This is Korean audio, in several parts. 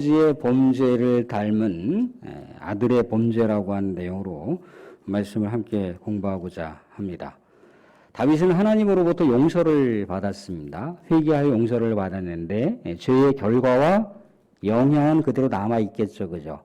아버지의 범죄를 닮은 아들의 범죄라고 하는 내용으로 말씀을 함께 공부하고자 합니다. 다윗은 하나님으로부터 용서를 받았습니다. 회개하여 용서를 받았는데 죄의 결과와 영향은 그대로 남아있겠죠. 그죠?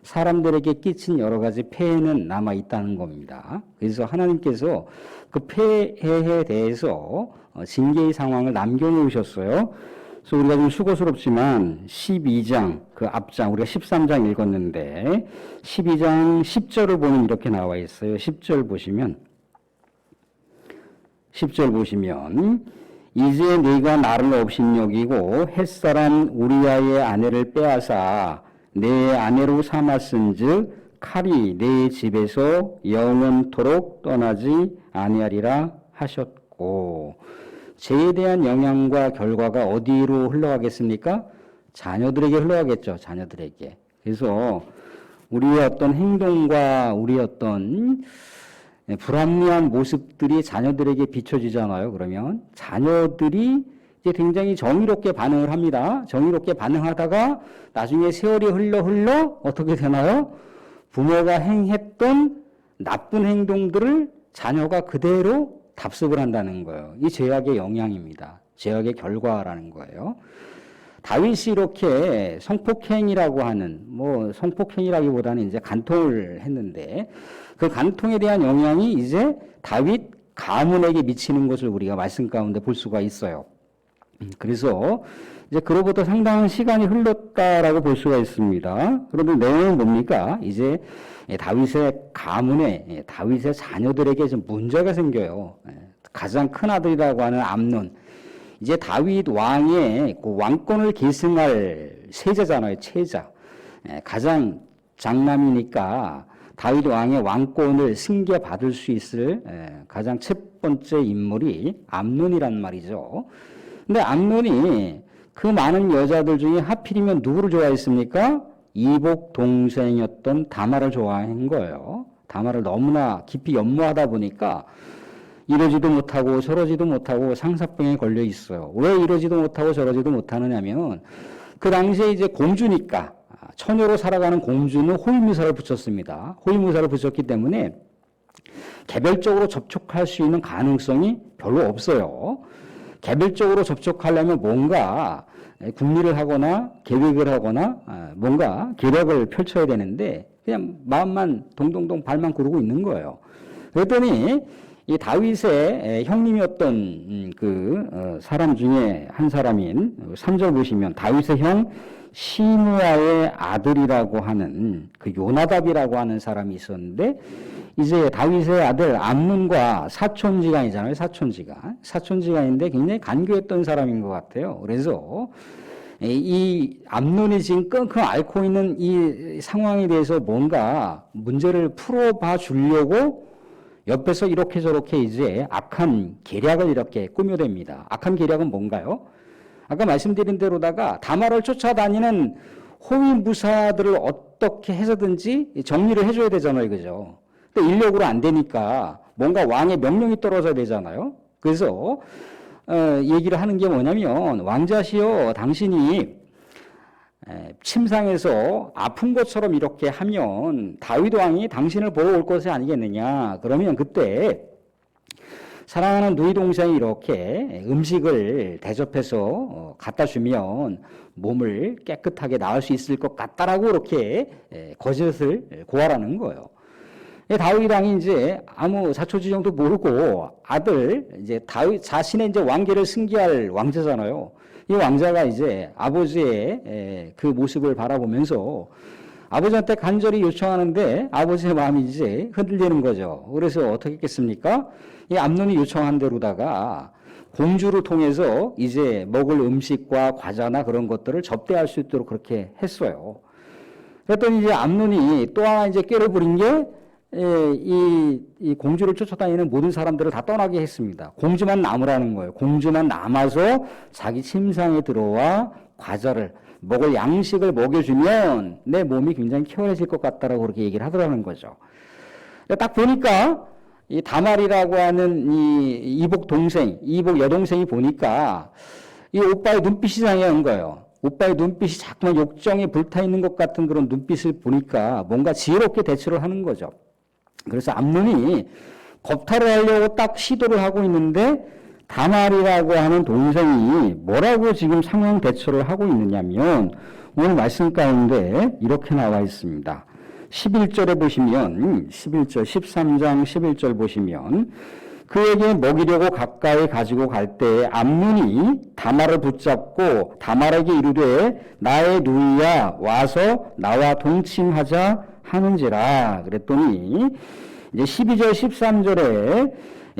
사람들에게 끼친 여러 가지 폐해는 남아있다는 겁니다. 그래서 하나님께서 그 폐해에 대해서 징계의 상황을 남겨놓으셨어요. 그래서 우리가 좀 수고스럽지만 12장 그 앞장 우리가 13장 읽었는데 12장 10절을 보면 이렇게 나와 있어요. 10절 보시면 이제 네가 나를 업신여기고 햇사람 우리아의 아내를 빼앗아 내 아내로 삼았은즉 칼이 내 집에서 영원토록 떠나지 아니하리라 하셨고, 죄에 대한 영향과 결과가 어디로 흘러가겠습니까? 자녀들에게 흘러가겠죠. 자녀들에게. 그래서 우리의 어떤 행동과 우리의 어떤 불합리한 모습들이 자녀들에게 비춰지잖아요. 그러면 자녀들이 이제 굉장히 정의롭게 반응을 합니다. 정의롭게 반응하다가 나중에 세월이 흘러 어떻게 되나요? 부모가 행했던 나쁜 행동들을 자녀가 그대로 답습을 한다는 거예요. 이 죄악의 영향입니다. 죄악의 결과라는 거예요. 다윗이 이렇게 성폭행이라고 하는, 성폭행이라기보다는 이제 간통을 했는데 그 간통에 대한 영향이 이제 다윗 가문에게 미치는 것을 우리가 말씀 가운데 볼 수가 있어요. 그래서 이제 그로부터 상당한 시간이 흘렀다라고 볼 수가 있습니다. 그런데 내용은 뭡니까? 이제 다윗의 가문에, 다윗의 자녀들에게 좀 문제가 생겨요. 가장 큰 아들이라고 하는 암논. 이제 다윗 왕의 그 왕권을 계승할 세자잖아요. 체자. 가장 장남이니까 다윗 왕의 왕권을 승계받을 수 있을 가장 첫 번째 인물이 암논이란 말이죠. 근데 암논이 그 많은 여자들 중에 하필이면 누구를 좋아했습니까? 이복 동생이었던 다말을 좋아한 거예요. 다말을 너무나 깊이 연모하다 보니까 이러지도 못하고 저러지도 못하고 상사병에 걸려 있어요. 왜 이러지도 못하고 저러지도 못하느냐면 그 당시에 이제 공주니까 처녀로 살아가는 공주는 호위무사를 붙였습니다. 호위무사를 붙였기 때문에 개별적으로 접촉할 수 있는 가능성이 별로 없어요. 개별적으로 접촉하려면 뭔가 궁리를 하거나 계획을 하거나 뭔가 계략을 펼쳐야 되는데 그냥 마음만 동동동 발만 구르고 있는 거예요. 그랬더니 이 다윗의 형님이었던 그 사람 중에 한 사람인 3절 보시면 다윗의 형 시므아의 아들이라고 하는 그 요나답이라고 하는 사람이 있었는데 이제 다윗의 아들 암논과 사촌지간이잖아요. 사촌지간인데 굉장히 간교했던 사람인 것 같아요. 그래서 이 암논이 지금 끙끙 앓고 있는 이 상황에 대해서 뭔가 문제를 풀어봐 주려고 옆에서 이렇게 저렇게 이제 악한 계략을 이렇게 꾸며댑니다. 악한 계략은 뭔가요? 아까 말씀드린 대로다가 다말을 쫓아다니는 호위무사들을 어떻게 해서든지 정리를 해줘야 되잖아요. 그죠? 근데 인력으로 안 되니까 뭔가 왕의 명령이 떨어져야 되잖아요. 그래서 얘기를 하는 게 뭐냐면 왕자시여 당신이 침상에서 아픈 것처럼 이렇게 하면 다윗 왕이 당신을 보러 올 것이 아니겠느냐. 그러면 그때 사랑하는 누이 동생이 이렇게 음식을 대접해서 갖다 주면 몸을 깨끗하게 나을 수 있을 것 같다라고 이렇게 거짓을 고하라는 거예요. 다윗 왕이 이제 아무 자초지종도 모르고 아들 이제 다윗 자신의 이제 왕계를 승계할 왕자잖아요. 이 왕자가 이제 아버지의 그 모습을 바라보면서 아버지한테 간절히 요청하는데 아버지의 마음이 이제 흔들리는 거죠. 그래서 어떻게 했겠습니까? 이 암논이 요청한 대로다가 공주를 통해서 이제 먹을 음식과 과자나 그런 것들을 접대할 수 있도록 그렇게 했어요. 그랬더니 이제 암논이 또 하나 이제 꾀를 부린 게 이 공주를 쫓아다니는 모든 사람들을 다 떠나게 했습니다. 공주만 남으라는 거예요. 공주만 남아서 자기 침상에 들어와 과자를 먹을 양식을 먹여주면 내 몸이 굉장히 쾌활해질 것 같다라고 그렇게 얘기를 하더라는 거죠. 딱 보니까 이 다말이라고 하는 이 이복 여동생이 보니까 이 오빠의 눈빛이 상해한 거예요. 오빠의 눈빛이 자꾸만 욕정에 불타 있는 것 같은 그런 눈빛을 보니까 뭔가 지혜롭게 대처를 하는 거죠. 그래서 암논이 겁탈을 하려고 딱 시도를 하고 있는데 다말이라고 하는 동생이 뭐라고 지금 상황 대처를 하고 있느냐면 오늘 말씀 가운데 이렇게 나와 있습니다. 11절에 보시면 11절 13장 11절 보시면 그에게 먹이려고 가까이 가지고 갈 때 암논이 다말을 붙잡고 다말에게 이르되 나의 누이야 와서 나와 동침하자 하는지라. 그랬더니 이제 12절 13절에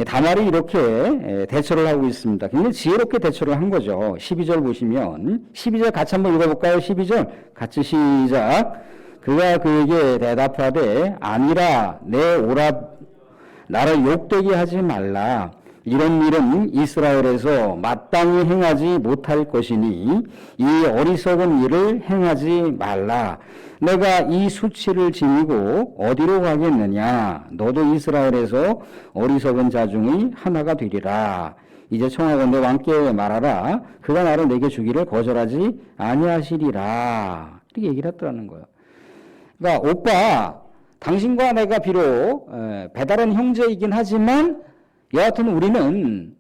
다말이 이렇게 대처를 하고 있습니다. 굉장히 지혜롭게 대처를 한 거죠. 12절 보시면 12절 같이 한번 읽어볼까요? 12절 같이 시작. 그가 그에게 대답하되 아니라 내 오랍 나를 욕되게 하지 말라. 이런 일은 이스라엘에서 마땅히 행하지 못할 것이니 이 어리석은 일을 행하지 말라. 내가 이 수치를 지니고 어디로 가겠느냐. 너도 이스라엘에서 어리석은 자 중의 하나가 되리라. 이제 청하건대 왕께 말하라. 그가 나를 내게 주기를 거절하지 아니하시리라. 이렇게 얘기를 했더라는 거예요. 그러니까 오빠 당신과 내가 비록 배다른 형제이긴 하지만 여하튼 우리는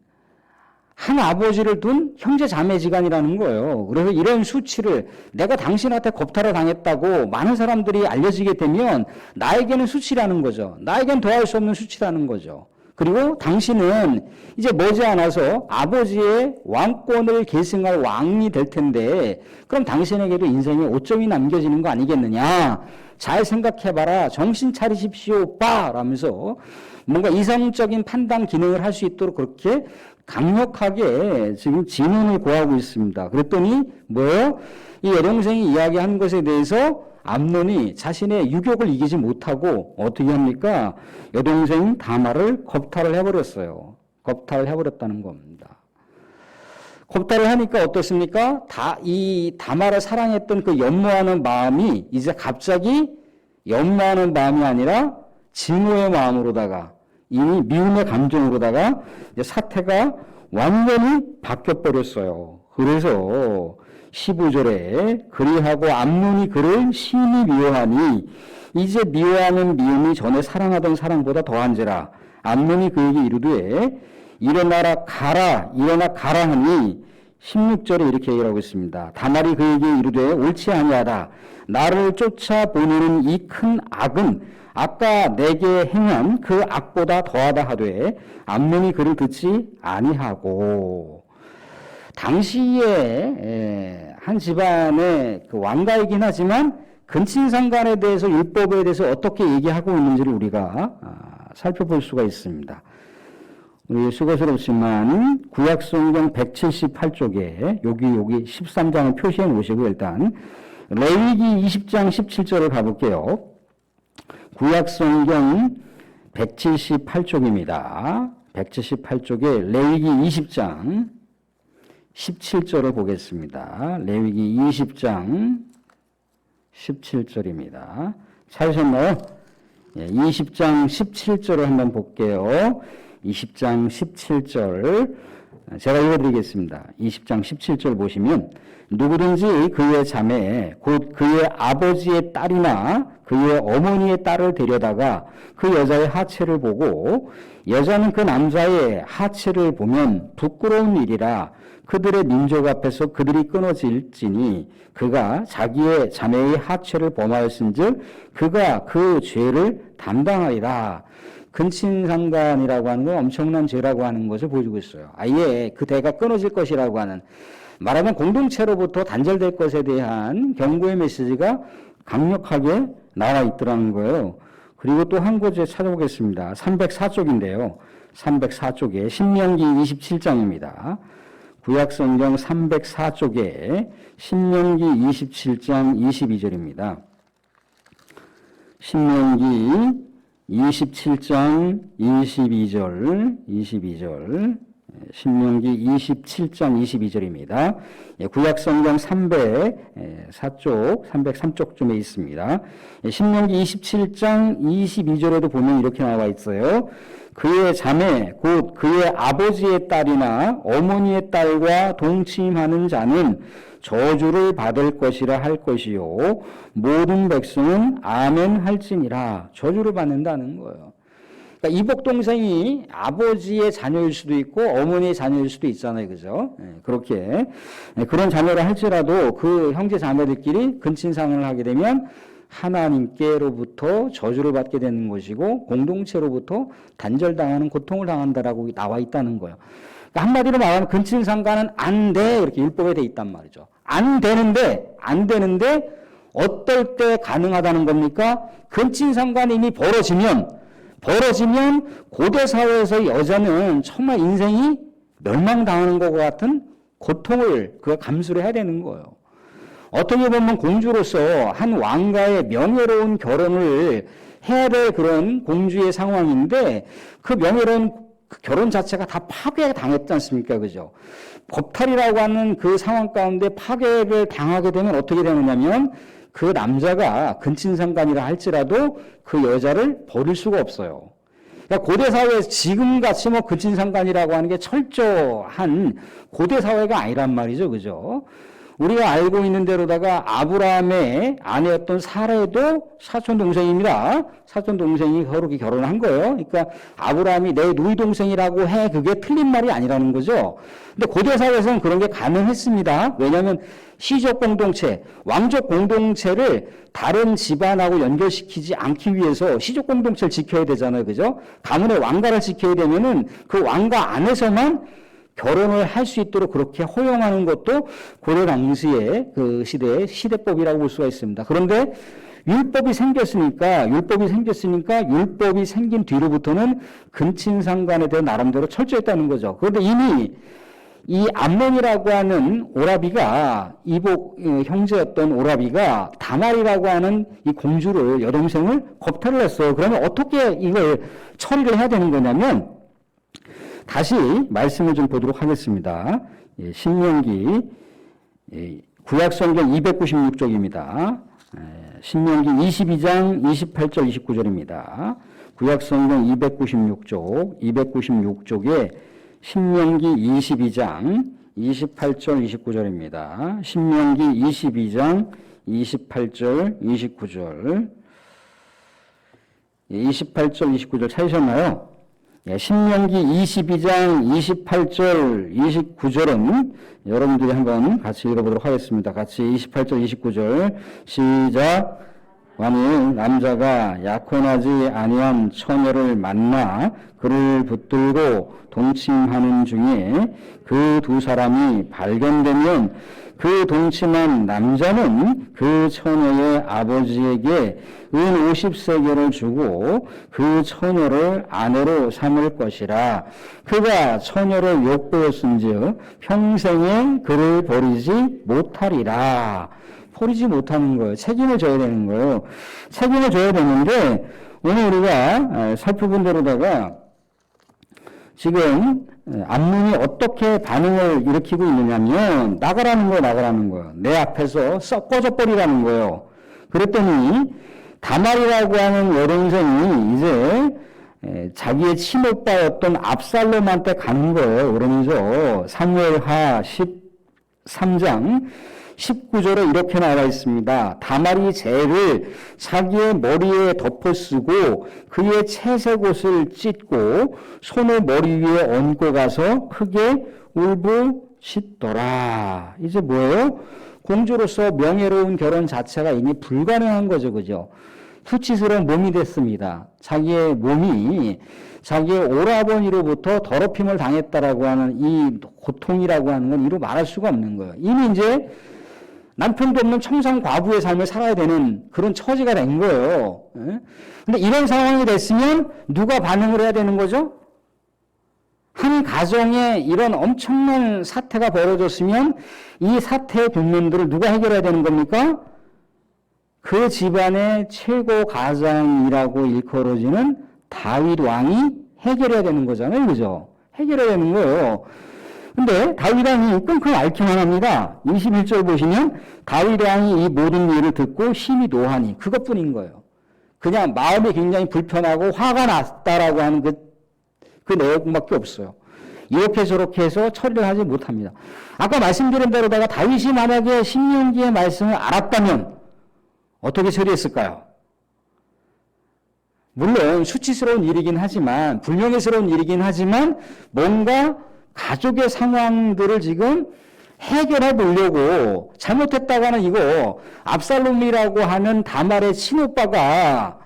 한 아버지를 둔 형제 자매지간이라는 거예요. 그래서 이런 수치를 내가 당신한테 겁탈을 당했다고 많은 사람들이 알려지게 되면 나에게는 수치라는 거죠. 나에겐 더할 수 없는 수치라는 거죠. 그리고 당신은 이제 머지않아서 아버지의 왕권을 계승할 왕이 될 텐데 그럼 당신에게도 인생에 오점이 남겨지는 거 아니겠느냐. 잘 생각해봐라. 정신 차리십시오 오빠 라면서 뭔가 이성적인 판단 기능을 할 수 있도록 그렇게 강력하게 지금 진언을 고하고 있습니다. 그랬더니 뭐예요? 이 여동생이 이야기한 것에 대해서 암논이 자신의 유격을 이기지 못하고 어떻게 합니까? 여동생 다말을 겁탈을 해버렸어요. 겁탈을 해버렸다는 겁니다. 겁탈을 하니까 어떻습니까? 이 다말을 사랑했던 그 연모하는 마음이 이제 갑자기 연모하는 마음이 아니라 증오의 마음으로다가 이미 미움의 감정으로다가 이제 사태가 완전히 바뀌어버렸어요. 그래서 15절에 그리하고 암논이 그를 심히 미워하니 이제 미워하는 미움이 전에 사랑하던 사랑보다 더한지라. 암논이 그에게 이르되 일어나라 가라 일어나 가라 하니 16절에 이렇게 얘기하고 있습니다. 다말이 그에게 이르되 옳지 아니하다. 나를 쫓아보내는 이 큰 악은 아까 내게 행한 그 악보다 더하다 하되 암논이 그를 듣지 아니하고. 당시에 한 집안의 그 왕가이긴 하지만 근친상간에 대해서 율법에 대해서 어떻게 얘기하고 있는지를 우리가 살펴볼 수가 있습니다. 우리 수고스럽지만 구약성경 178쪽에 여기 13장을 표시해 놓으시고 일단 레위기 20장 17절을 가볼게요. 구약성경 178쪽입니다. 178쪽에 레위기 20장 17절을 보겠습니다. 레위기 20장 17절입니다. 찾으셨나요? 20장 17절을 한번 볼게요. 20장 17절 제가 읽어드리겠습니다. 20장 17절 보시면 누구든지 그의 자매 곧 그의 아버지의 딸이나 그의 어머니의 딸을 데려다가 그 여자의 하체를 보고 여자는 그 남자의 하체를 보면 부끄러운 일이라 그들의 민족 앞에서 그들이 끊어질지니 그가 자기의 자매의 하체를 범하였은즉 그가 그 죄를 담당하리라. 근친상간이라고 하는 건 엄청난 죄라고 하는 것을 보여주고 있어요. 아예 그 대가 끊어질 것이라고 하는 말하면 공동체로부터 단절될 것에 대한 경고의 메시지가 강력하게 나와 있더라는 거예요. 그리고 또 한 곳에 찾아보겠습니다. 304쪽인데요. 304쪽에 신명기 27장입니다. 구약성경 304쪽에 신명기 27장 22절입니다. 신명기 27장 22절 신명기 27장 22절입니다. 구약성경 303쪽쯤에 있습니다. 신명기 27장 22절에도 보면 이렇게 나와 있어요. 그의 자매 곧 그의 아버지의 딸이나 어머니의 딸과 동침하는 자는 저주를 받을 것이라 할 것이요 모든 백성은 아멘 할지니라. 저주를 받는다는 거예요. 그러니까 이복 동생이 아버지의 자녀일 수도 있고 어머니의 자녀일 수도 있잖아요, 그죠? 그렇게 그런 자녀라 할지라도 그 형제 자매들끼리 근친상을 하게 되면 하나님께로부터 저주를 받게 되는 것이고 공동체로부터 단절당하는 고통을 당한다라고 나와 있다는 거예요. 그러니까 한마디로 말하면 근친상간은 안 돼, 이렇게 율법에 돼 있단 말이죠. 안 되는데 어떨 때 가능하다는 겁니까? 근친상간이 이미 벌어지면 고대 사회에서 여자는 정말 인생이 멸망당하는 것과 같은 고통을 그가 감수를 해야 되는 거예요. 어떻게 보면 공주로서 한 왕과의 명예로운 결혼을 해야 될 그런 공주의 상황인데 그 명예로운 결혼 자체가 다 파괴가 당했지 않습니까? 그죠? 법탈이라고 하는 그 상황 가운데 파괴를 당하게 되면 어떻게 되느냐면 그 남자가 근친상간이라 할지라도 그 여자를 버릴 수가 없어요. 그러니까 고대 사회에서 지금같이 뭐 근친상간이라고 하는 게 철저한 고대 사회가 아니란 말이죠. 그죠? 우리가 알고 있는 대로다가 아브라함의 아내였던 사라도 사촌 동생입니다. 사촌 동생이 그렇게 결혼을 한 거예요. 그러니까 아브라함이 내 누이 동생이라고 해 그게 틀린 말이 아니라는 거죠. 근데 고대 사회에서는 그런 게 가능했습니다. 왜냐하면 시족 공동체, 왕족 공동체를 다른 집안하고 연결시키지 않기 위해서 시족 공동체를 지켜야 되잖아요, 그죠? 가문의 왕가를 지켜야 되면은 그 왕가 안에서만 결혼을 할 수 있도록 그렇게 허용하는 것도 고려 당시의 그 시대의 시대법이라고 볼 수가 있습니다. 그런데 율법이 생겼으니까 율법이 생긴 뒤로부터는 근친상간에 대한 나름대로 철저했다는 거죠. 그런데 이미 이 암몬이라고 하는 오라비가 이복 형제였던 오라비가 다말이라고 하는 이 공주를 여동생을 겁탈을 했어요. 그러면 어떻게 이걸 처리를 해야 되는 거냐면 다시 말씀을 좀 보도록 하겠습니다. 신명기 구약성경 296쪽입니다. 신명기 22장 28절 29절입니다. 구약성경 296쪽에 신명기 22장 28절 29절입니다. 신명기 22장 28절 29절 28절 29절 찾으셨나요? 신명기 22장 28절 29절은 여러분들이 한번 같이 읽어보도록 하겠습니다. 같이 28절 29절 시작. 만일 남자가 약혼하지 아니한 처녀를 만나 그를 붙들고 동침하는 중에 그 두 사람이 발견되면 그 동침한 남자는 그 처녀의 아버지에게 은 50세겔을 주고 그 처녀를 아내로 삼을 것이라. 그가 처녀를 욕보였은즉 평생에 그를 버리지 못하리라. 버리지 못하는 거예요. 책임을 져야 되는 거예요. 책임을 져야 되는데 오늘 우리가 살펴본 대로다가 지금 암몬이 어떻게 반응을 일으키고 있느냐면 나가라는 거예요. 내 앞에서 썩 꺼져버리라는 거예요. 그랬더니 다말이라고 하는 여동생이 이제 자기의 친오빠였던 압살롬한테 가는 거예요. 그러면서 사무엘하 13장 19절에 이렇게 나와 있습니다. 다말이 재를 자기의 머리에 덮어쓰고 그의 채색 옷을 찢고 손을 머리 위에 얹고 가서 크게 울부짖더라. 이제 뭐예요? 공주로서 명예로운 결혼 자체가 이미 불가능한 거죠. 그죠? 수치스러운 몸이 됐습니다. 자기의 몸이 자기의 오라버니로부터 더럽힘을 당했다라고 하는 이 고통이라고 하는 건 이루 말할 수가 없는 거예요. 이미 이제 남편도 없는 청산 과부의 삶을 살아야 되는 그런 처지가 된 거예요. 근데 이런 상황이 됐으면 누가 반응을 해야 되는 거죠? 한 가정에 이런 엄청난 사태가 벌어졌으면 이 사태의 뒷면들을 누가 해결해야 되는 겁니까? 그 집안의 최고 가장이라고 일컬어지는 다윗 왕이 해결해야 되는 거잖아요. 그죠? 해결해야 되는 거예요. 근데 다윗 왕이 끙끙 앓기만 합니다. 21절 보시면 다윗 왕이 이 모든 일을 듣고 심히 노하니 그것뿐인 거예요. 그냥 마음이 굉장히 불편하고 화가 났다라고 하는 그 그 내용밖에 없어요. 이렇게 저렇게 해서 처리를 하지 못합니다. 아까 말씀드린 대로다가 다윗이 만약에 신명기의 말씀을 알았다면 어떻게 처리했을까요? 물론 수치스러운 일이긴 하지만, 불명예스러운 일이긴 하지만 뭔가 가족의 상황들을 지금 해결해 보려고, 잘못했다고 하는 이거 압살롬이라고 하는 다말의 친오빠가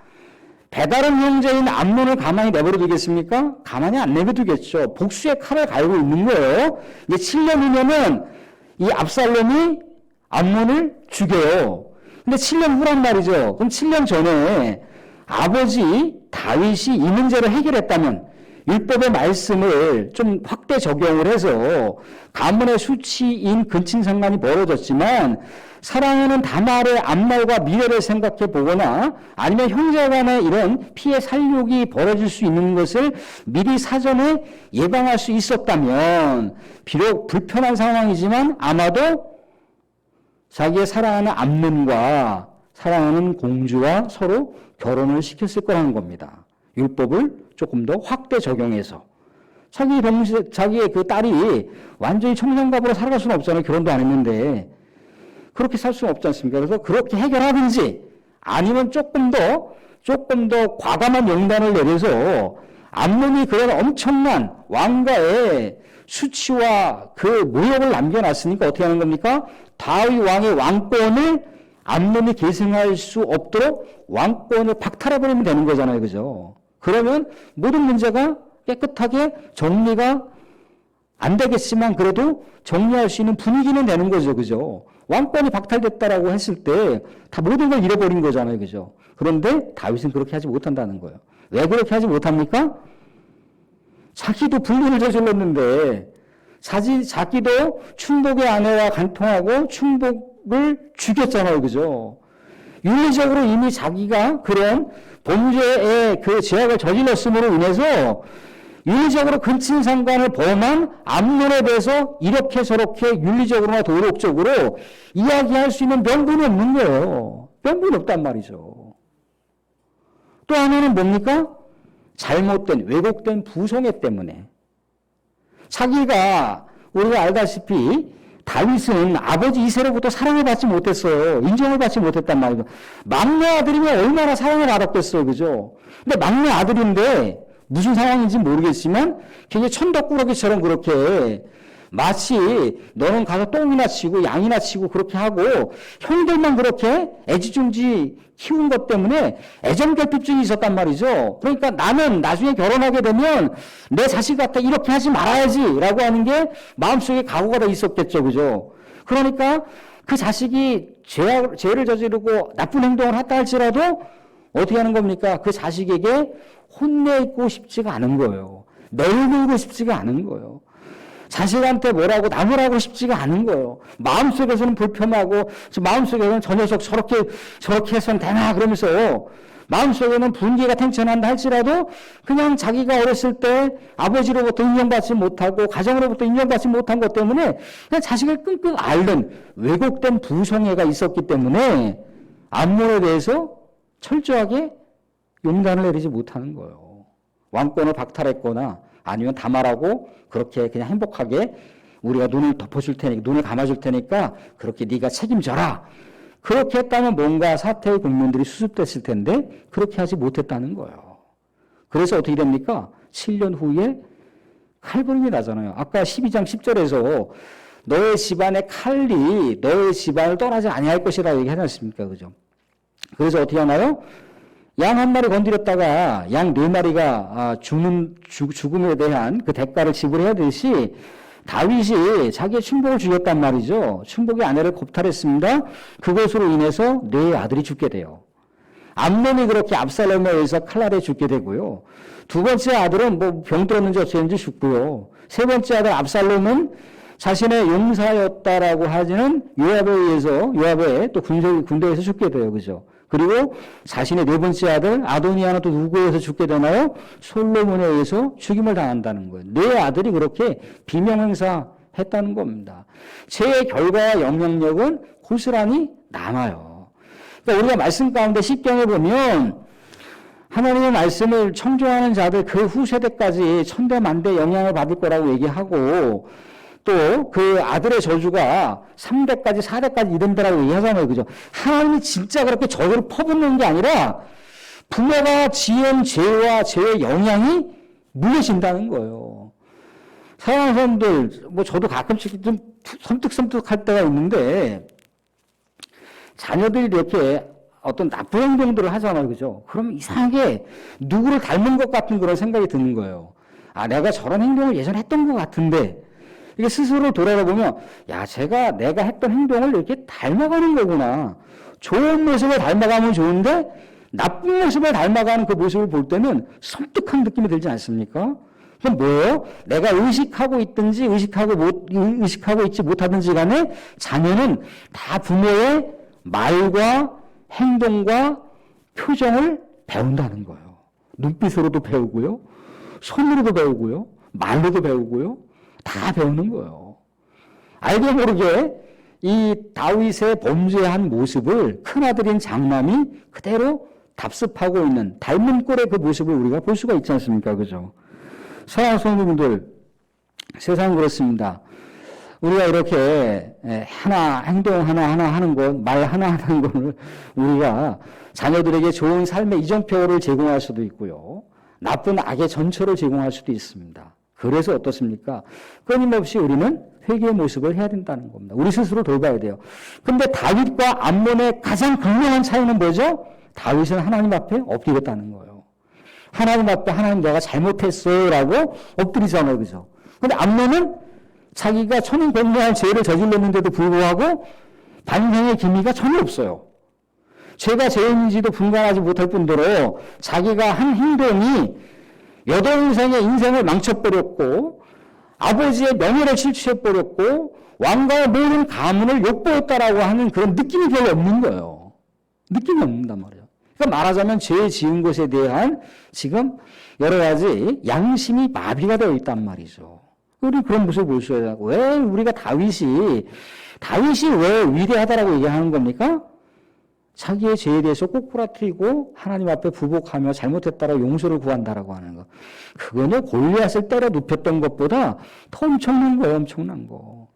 배다른 형제인 암논을 가만히 내버려 두겠습니까? 가만히 안 내버려 두겠죠. 복수의 칼을 갈고 있는 거예요. 이제 7년 후면은 이 압살롬이 암논을 죽여요. 근데 7년 후란 말이죠. 그럼 7년 전에 아버지 다윗이 이 문제를 해결했다면 율법의 말씀을 좀 확대 적용을 해서 가문의 수치인 근친상간이 벌어졌지만 사랑하는 다말의 앞날과 미래를 생각해 보거나 아니면 형제 간의 이런 피해 살육이 벌어질 수 있는 것을 미리 사전에 예방할 수 있었다면 비록 불편한 상황이지만 아마도 자기의 사랑하는 암논과 사랑하는 공주와 서로 결혼을 시켰을 거라는 겁니다. 율법을 조금 더 확대 적용해서. 자기의 그 딸이 완전히 청산갑으로 살아갈 수는 없잖아요. 결혼도 안 했는데. 그렇게 살 수는 없지 않습니까? 그래서 그렇게 해결하든지 아니면 조금 더 과감한 용단을 내려서 암논이 그런 엄청난 왕가의 수치와 그 모욕을 남겨놨으니까 어떻게 하는 겁니까? 다윗 왕의 왕권을 암논이 계승할 수 없도록 왕권을 박탈해버리면 되는 거잖아요. 그죠? 그러면 모든 문제가 깨끗하게 정리가 안 되겠지만 그래도 정리할 수 있는 분위기는 되는 거죠. 그죠? 왕권이 박탈됐다라고 했을 때 다 모든 걸 잃어버린 거잖아요. 그죠? 그런데 다윗은 그렇게 하지 못한다는 거예요. 왜 그렇게 하지 못합니까? 자기도 불륜을 저질렀는데 자기도 충복의 아내와 간통하고 충복을 죽였잖아요. 그죠? 윤리적으로 이미 자기가 그런 범죄의 그 죄악을 저질렀음으로 인해서 윤리적으로 근친상간을 범한 암논에 대해서 이렇게 저렇게 윤리적으로나 도덕적으로 이야기할 수 있는 명분이 없는 거예요. 명분이 없단 말이죠. 또 하나는 뭡니까? 잘못된 왜곡된 부성애 때문에 자기가 우리가 알다시피 다윗은 아버지 이새로부터 사랑을 받지 못했어요. 인정을 받지 못했단 말이죠. 막내 아들이면 얼마나 사랑을 받았겠어요. 그죠? 근데 막내 아들인데 무슨 상황인지 모르겠지만 굉장히 천덕꾸러기처럼 그렇게 마치 너는 가서 똥이나 치고 양이나 치고 그렇게 하고 형들만 그렇게 애지중지 키운 것 때문에 애정결핍증이 있었단 말이죠. 그러니까 나는 나중에 결혼하게 되면 내 자식 갖다 이렇게 하지 말아야지 라고 하는 게 마음속에 각오가 다 있었겠죠. 그죠? 그러니까 그 자식이 죄를 저지르고 나쁜 행동을 했다 할지라도 어떻게 하는 겁니까? 그 자식에게 혼내고 싶지가 않은 거예요. 내밀고 싶지가 않은 거예요. 자식한테 뭐라고 나무라고 싶지가 않은 거예요. 마음속에서는 불편하고 마음속에서는 저 녀석 저렇게 해서는 되나 그러면서 마음속에는 분기가 탱천한다 할지라도 그냥 자기가 어렸을 때 아버지로부터 인정받지 못하고 가정으로부터 인정받지 못한 것 때문에 그냥 자식을 끙끙 앓는 왜곡된 부성애가 있었기 때문에 암몬에 대해서 철저하게 용단을 내리지 못하는 거예요. 왕권을 박탈했거나 아니면 다말하고 그렇게 그냥 행복하게 우리가 눈을 덮어줄 테니까, 눈을 감아줄 테니까 그렇게 네가 책임져라. 그렇게 했다면 뭔가 사태의 국민들이 수습됐을 텐데 그렇게 하지 못했다는 거예요. 그래서 어떻게 됩니까? 7년 후에 칼부림이 나잖아요. 아까 12장 10절에서 너의 집안의 칼이 너의 집안을 떠나지 아니할 것이라고 얘기하지 않습니까? 그죠? 그래서 어떻게 하나요? 양 한 마리 건드렸다가 양 네 마리가 죽음에 대한 그 대가를 지불해야 되듯이 다윗이 자기의 충복을 죽였단 말이죠. 충복의 아내를 겁탈했습니다. 그것으로 인해서 네 아들이 죽게 돼요. 암논이 그렇게 압살롬에 의해서 칼날에 죽게 되고요. 두 번째 아들은 뭐 병들었는지 어쩌는지 죽고요. 세 번째 아들 압살롬은 자신의 용사였다라고 하지는 요압에 의해서 요압의 또 군대에서 죽게 돼요. 그죠? 그리고 자신의 네 번째 아들 아도니아는 또 누구에 의해서 죽게 되나요? 솔로몬에 의해서 죽임을 당한다는 거예요. 네 아들이 그렇게 비명행사했다는 겁니다. 죄의 결과와 영향력은 고스란히 남아요. 그러니까 우리가 말씀 가운데 십경에 보면 하나님의 말씀을 청종하는 자들 그 후세대까지 천대만대 영향을 받을 거라고 얘기하고 또 그 아들의 저주가 3대까지 4대까지 이른다라고 얘기하잖아요. 그죠? 하나님이 진짜 그렇게 저주를 퍼붓는 게 아니라 부모가 지은 죄와 죄의 영향이 물려진다는 거예요. 사랑하는 사람들, 뭐 저도 가끔씩 좀 섬뜩섬뜩할 때가 있는데 자녀들이 이렇게 어떤 나쁜 행동들을 하잖아요. 그죠? 그럼 이상하게 누구를 닮은 것 같은 그런 생각이 드는 거예요. 아, 내가 저런 행동을 예전에 했던 것 같은데 이게 스스로를 돌아보면 야, 내가 했던 행동을 이렇게 닮아가는 거구나. 좋은 모습을 닮아가면 좋은데 나쁜 모습을 닮아가는 그 모습을 볼 때는 섬뜩한 느낌이 들지 않습니까? 그럼 뭐예요? 내가 의식하고 있든지 의식하고 있지 못하든지 간에 자녀는 다 부모의 말과 행동과 표정을 배운다는 거예요. 눈빛으로도 배우고요. 손으로도 배우고요. 말로도 배우고요. 다 배우는 거예요. 알게 모르게 이 다윗의 범죄한 모습을 큰아들인 장남이 그대로 답습하고 있는 닮은 꼴의 그 모습을 우리가 볼 수가 있지 않습니까? 그죠? 사랑하는 성도분들, 세상은 그렇습니다. 우리가 이렇게 행동 하나 하는 것, 말 하나 하는 것을 우리가 자녀들에게 좋은 삶의 이정표를 제공할 수도 있고요. 나쁜 악의 전초를 제공할 수도 있습니다. 그래서 어떻습니까? 끊임없이 우리는 회개의 모습을 해야 된다는 겁니다. 우리 스스로 돌봐야 돼요. 근데 다윗과 암몬의 가장 극명한 차이는 뭐죠? 다윗은 하나님 앞에 엎드렸다는 거예요. 하나님 앞에 하나님 내가 잘못했어요 라고 엎드리잖아요. 그죠? 근데 암몬은 자기가 천인공노할 죄를 저질렀는데도 불구하고 반성의 기미가 전혀 없어요. 죄가 죄인지도 분간하지 못할 뿐더러 자기가 한 행동이 여동생의 인생을 망쳐버렸고 아버지의 명예를 실추해버렸고 왕가의 모든 가문을 욕보였다라고 하는 그런 느낌이 별로 없는 거예요. 느낌이 없는단 말이에요. 그러니까 말하자면 죄 지은 것에 대한 지금 여러 가지 양심이 마비가 되어 있단 말이죠. 우리 그런 모습을 볼 수 있어요. 왜 우리가 다윗이 왜 위대하다라고 얘기하는 겁니까? 자기의 죄에 대해서 꼬꾸라뜨리고 하나님 앞에 부복하며 잘못했다라고 용서를 구한다라고 하는 거. 그거는 골리앗을 때려 눕혔던 것보다 더 엄청난 거예요. 엄청난 거.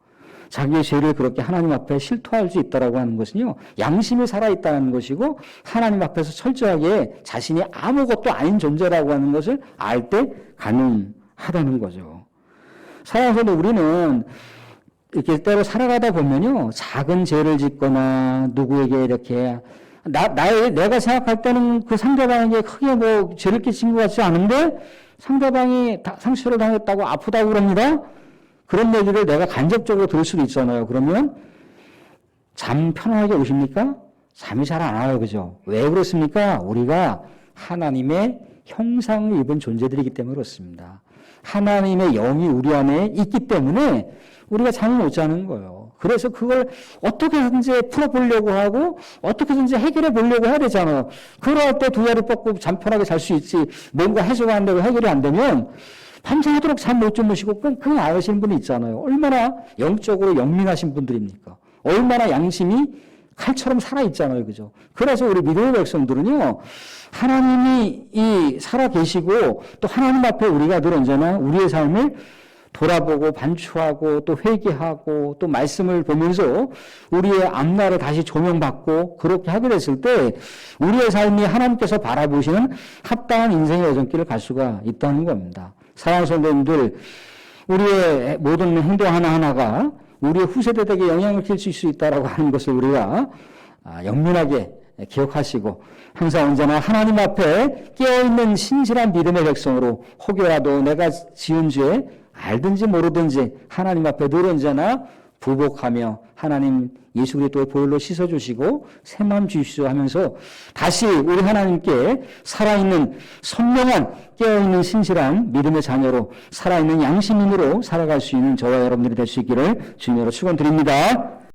자기의 죄를 그렇게 하나님 앞에 실토할 수 있다라고 하는 것은요. 양심이 살아있다는 것이고 하나님 앞에서 철저하게 자신이 아무것도 아닌 존재라고 하는 것을 알 때 가능하다는 거죠. 사랑하는 우리는 이렇게 때로 살아가다 보면요, 작은 죄를 짓거나 누구에게 이렇게 내가 생각할 때는 그 상대방에게 크게 뭐 죄를 끼친 것 같지 않은데 상대방이 상처를 당했다고 아프다고 그럽니다. 그런 얘기를 내가 간접적으로 들을 수도 있잖아요. 그러면 잠 편안하게 오십니까? 잠이 잘 안 와요, 그죠? 왜 그렇습니까? 우리가 하나님의 형상을 입은 존재들이기 때문에 그렇습니다. 하나님의 영이 우리 안에 있기 때문에 우리가 잠을 못 자는 거예요. 그래서 그걸 어떻게든지 풀어보려고 하고 어떻게든지 해결해 보려고 해야 되잖아요. 그럴 때 두 다리 뻗고 잠 편하게 잘 수 있지 뭔가 해소가 안 되고 해결이 안 되면 밤새도록 잠 못 주무시고 끙끙 앓으시는 분이 있잖아요. 얼마나 영적으로 영민하신 분들입니까? 얼마나 양심이 칼처럼 살아있잖아요. 그죠? 그래서 우리 믿음의 백성들은요, 하나님이 살아계시고 또 하나님 앞에 우리가 늘 언제나 우리의 삶을 돌아보고 반추하고 또 회개하고 또 말씀을 보면서 우리의 앞날을 다시 조명받고 그렇게 하게 됐을 때 우리의 삶이 하나님께서 바라보시는 합당한 인생의 여정길을 갈 수가 있다는 겁니다. 사랑하는 성도님들, 우리의 모든 행동 하나하나가 우리의 후세대에게 영향을 끼칠 수 있다라고 하는 것을 우리가 영민하게 기억하시고 항상 언제나 하나님 앞에 깨어있는 신실한 믿음의 백성으로 혹여라도 내가 지은 죄 알든지 모르든지 하나님 앞에 늘 언제나 부복하며 하나님 예수 그리스도의 보혈로 씻어주시고 새 마음 주십시오 하면서 다시 우리 하나님께 살아있는 선명한 깨어있는 신실한 믿음의 자녀로 살아있는 양심인으로 살아갈 수 있는 저와 여러분들이 될 수 있기를 주님으로 축원드립니다.